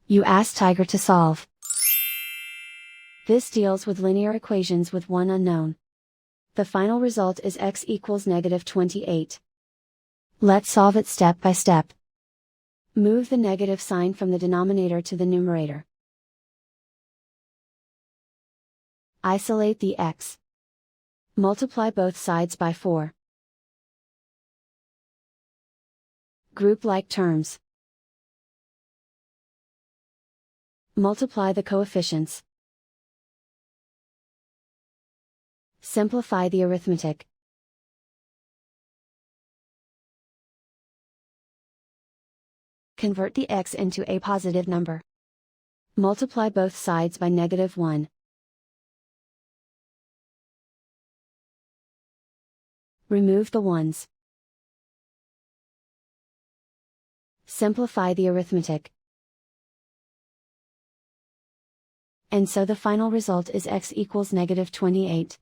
You ask Tiger to solve. This deals with linear equations with one unknown. The final result is x equals -28. Let's solve it step by step. Move the negative sign from the denominator to the numerator. Isolate the x. Multiply both sides by 4. Group like terms. Multiply the coefficients. Simplify the arithmetic. Convert the x into a positive number. Multiply both sides by -1. Remove the ones. Simplify the arithmetic. And so the final result is x equals -28.